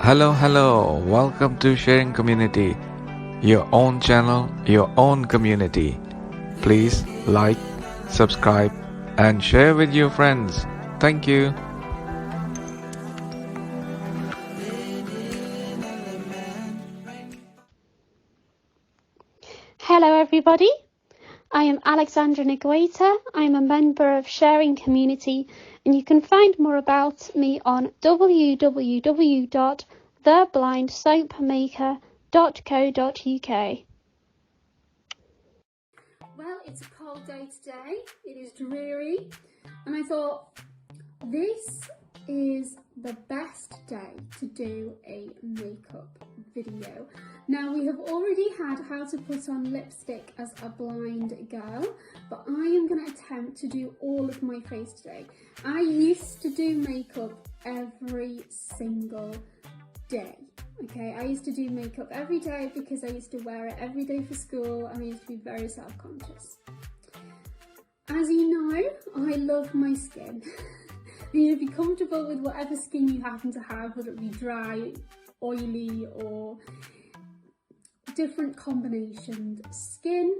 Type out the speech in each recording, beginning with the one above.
Hello, welcome to Sharing Community, your own channel, your own community. Please like, subscribe, and share with your friends. Thank you. Hello everybody, I am Alexandra. I am a member of Sharing Community and you can find more about me on www.theblindsoapmaker.co.uk. Well, it's a cold day today, it is dreary, and I thought this is the best day to do a makeup video. Now, we have already had how to put on lipstick as a blind girl, but I am going to attempt to do all of my face today. I used to do makeup every single day. Okay, I used to do makeup every day because I used to wear it every day for school and I used to be very self-conscious. As you know, I love my skin. You should be comfortable with whatever skin you happen to have, whether it be dry, oily, or different combinations of skin,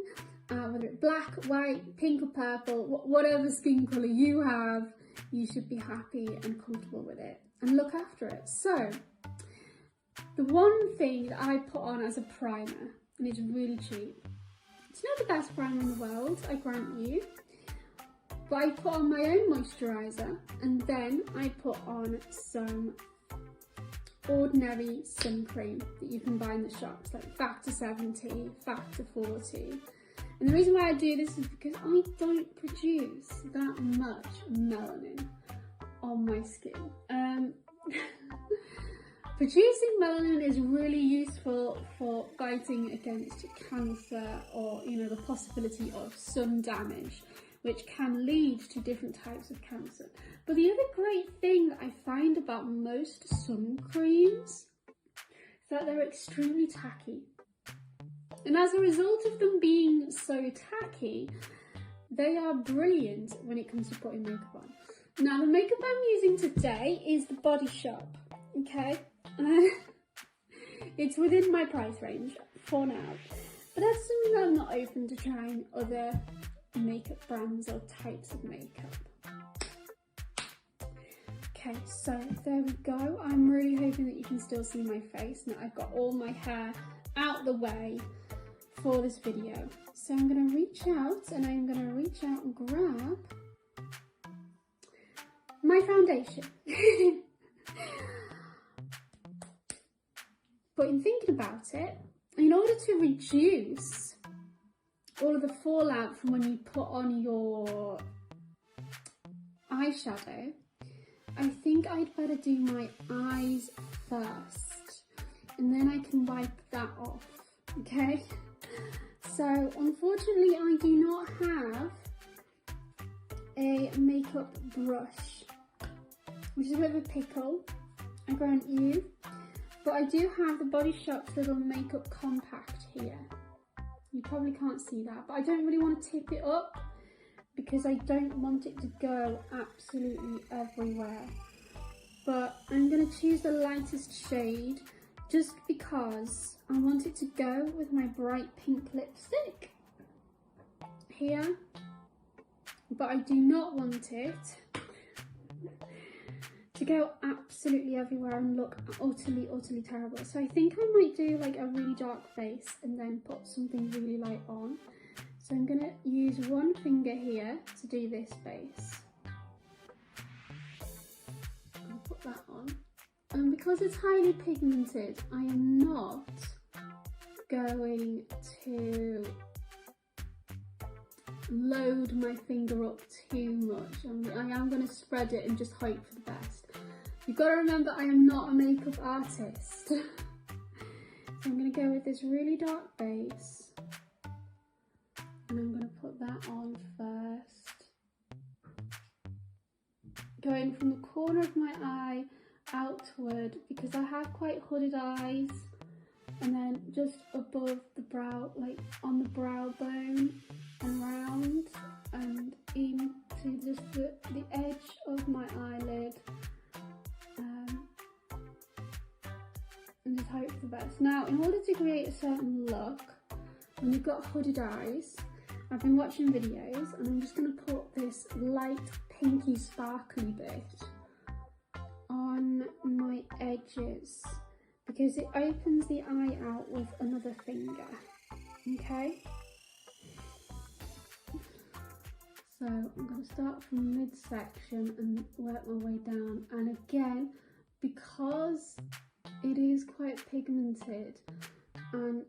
whether it's black, white, pink or purple, whatever skin colour you have, you should be happy and comfortable with it and look after it. So, the one thing that I put on as a primer, and it's really cheap, it's not the best primer in the world, I grant you, but I put on my own moisturiser and then I put on some ordinary sun cream that you can buy in the shops, like Factor 70, Factor 40. And the reason why I do this is because I don't produce that much melanin on my skin. Producing melanin is really useful for fighting against cancer or, the possibility of sun damage, which can lead to different types of cancer. But the other great thing that I find about most sun creams is that they're extremely tacky. And as a result of them being so tacky, they are brilliant when it comes to putting makeup on. Now, the makeup I'm using today is the Body Shop, okay? It's within my price range for now, but that doesn't mean I'm not open to trying other makeup brands or types of makeup. Okay, so there we go. I'm really hoping that you can still see my face. Now I've got all my hair out the way for this video. So I'm going to reach out and grab my foundation. But in thinking about it, in order to reduce all of the fallout from when you put on your eyeshadow, I think I'd better do my eyes first and then I can wipe that off, okay? So unfortunately I do not have a makeup brush, which is a bit of a pickle, I grant you, but I do have the Body Shop's little makeup compact here. You probably can't see that, but I don't really want to tip it up because I don't want it to go absolutely everywhere. But I'm going to choose the lightest shade just because I want it to go with my bright pink lipstick here, but I do not want it to go absolutely everywhere and look utterly terrible. So I think I might do like a really dark face and then put something really light on. So I'm going to use one finger here to do this base. I'll put that on. And because it's highly pigmented, I am not going to load my finger up too much. I am going to spread it and just hope for the best. You've got to remember I am not a makeup artist. So I'm going to go with this really dark base and I'm going to put that on first. Going from the corner of my eye outward because I have quite hooded eyes, and then just above the brow, like on the brow bone and round and into just the edge of my eyelid. just hope for the best. Now, in order to create a certain look, when you've got hooded eyes, I've been watching videos and I'm just going to put this light pinky sparkly bit on my edges because it opens the eye out with another finger, okay? So I'm going to start from midsection and work my way down, and again, because it is quite pigmented and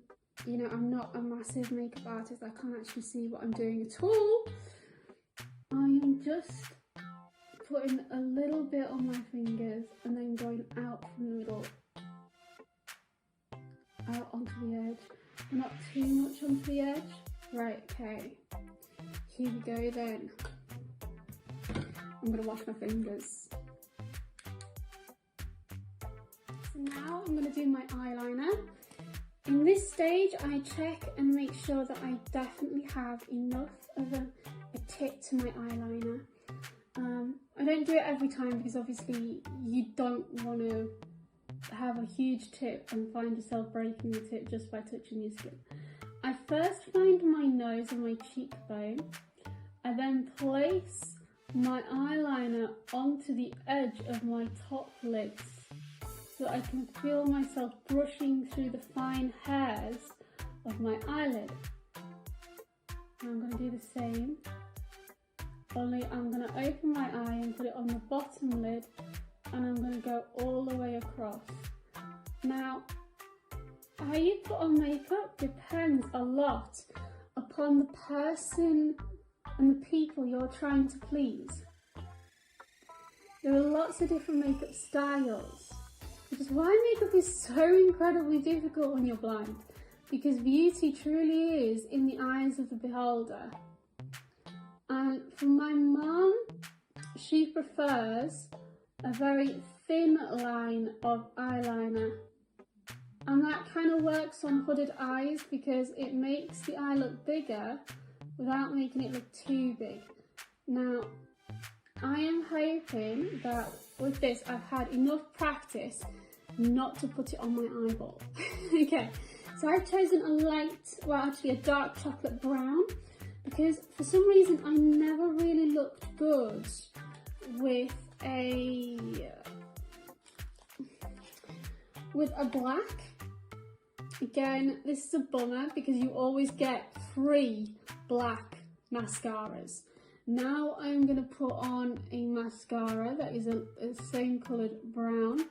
you know I'm not a massive makeup artist, I can't actually see what I'm doing at all. I am just putting a little bit on my fingers and then going out from the middle, out onto the edge, but not too much onto the edge. Right, okay, here we go then. I'm gonna wash my fingers. So now I'm gonna do my eyeliner. In this stage, I check and make sure that I definitely have enough of a tip to my eyeliner. I don't do it every time because obviously you don't want to have a huge tip and find yourself breaking the tip just by touching your skin. I first find my nose and my cheekbone. I then place my eyeliner onto the edge of my top lids so I can feel myself brushing through the fine hairs of my eyelid. And I'm going to do the same, only I'm going to open my eye and put it on the bottom lid, and I'm going to go all the way across. Now, how you put on makeup depends a lot upon the person and the people you're trying to please. There are lots of different makeup styles, which is why makeup is so incredibly difficult when you're blind, because beauty truly is in the eyes of the beholder. And for my mum, she prefers a very thin line of eyeliner, and that kind of works on hooded eyes because it makes the eye look bigger without making it look too big. Now, I am hoping that with this I've had enough practice not to put it on my eyeball. Okay, so I've chosen a light, well actually a dark chocolate brown, because for some reason I never really looked good with a black. Again, this is a bummer because you always get free black mascaras. Now I'm going to put on a mascara that is a same coloured brown.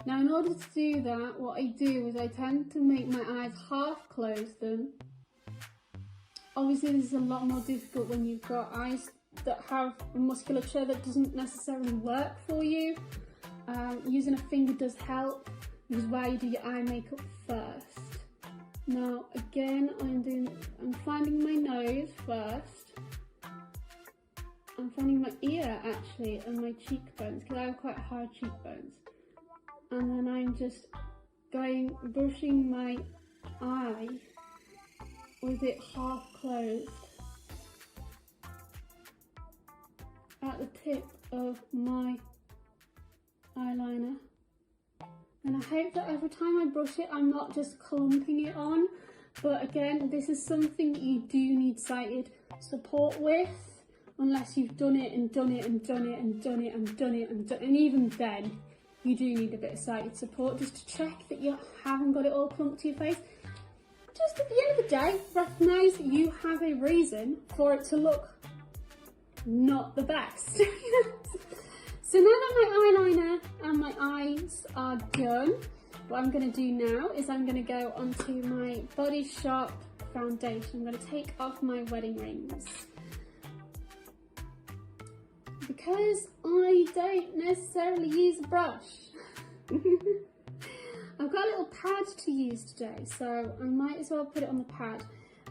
Now in order to do that, what I do is I tend to make my eyes half close them. Obviously this is a lot more difficult when you've got eyes that have a musculature that doesn't necessarily work for you. Using a finger does help, which is why you do your eye makeup first. Now again, I'm finding my nose first. I'm finding my ear actually and my cheekbones because I have quite hard cheekbones. And then I'm just brushing my eye with it half closed at the tip of my eyeliner. And I hope that every time I brush it, I'm not just clumping it on. But again, this is something that you do need sighted support with, unless you've done it and done it and done it and done it and done it and done it. And even then, you do need a bit of sighted support just to check that you haven't got it all clumped to your face. Just at the end of the day, recognise that you have a reason for it to look not the best. So now that my eyeliner and my eyes are done, what I'm going to do now is I'm going to go onto my Body Shop foundation. I'm going to take off my wedding rings, because I don't necessarily use a brush. I've got a little pad to use today, so I might as well put it on the pad.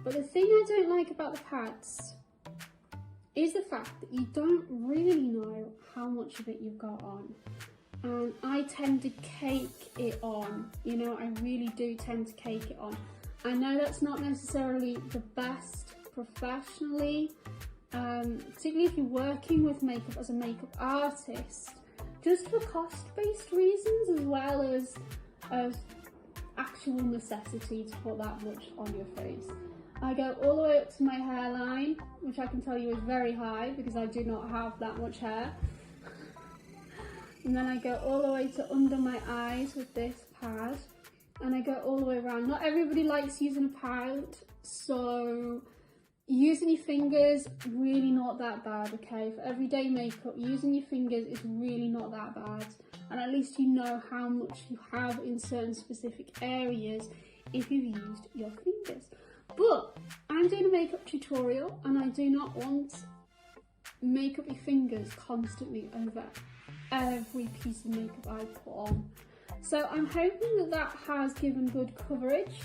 But the thing I don't like about the pads is the fact that you don't really know how much of it you've got on. And I tend to cake it on, you know, I really do tend to cake it on. I know that's not necessarily the best professionally, particularly if you're working with makeup as a makeup artist, just for cost-based reasons as well as actual necessity to put that much on your face. I go all the way up to my hairline, which I can tell you is very high because I do not have that much hair. And then I go all the way to under my eyes with this pad, and I go all the way around. Not everybody likes using a pad, so using your fingers, really not that bad, okay? For everyday makeup, using your fingers is really not that bad. And at least you know how much you have in certain specific areas if you've used your fingers. But I'm doing a makeup tutorial and I do not want makeup your fingers constantly over every piece of makeup I put on. So I'm hoping that that has given good coverage.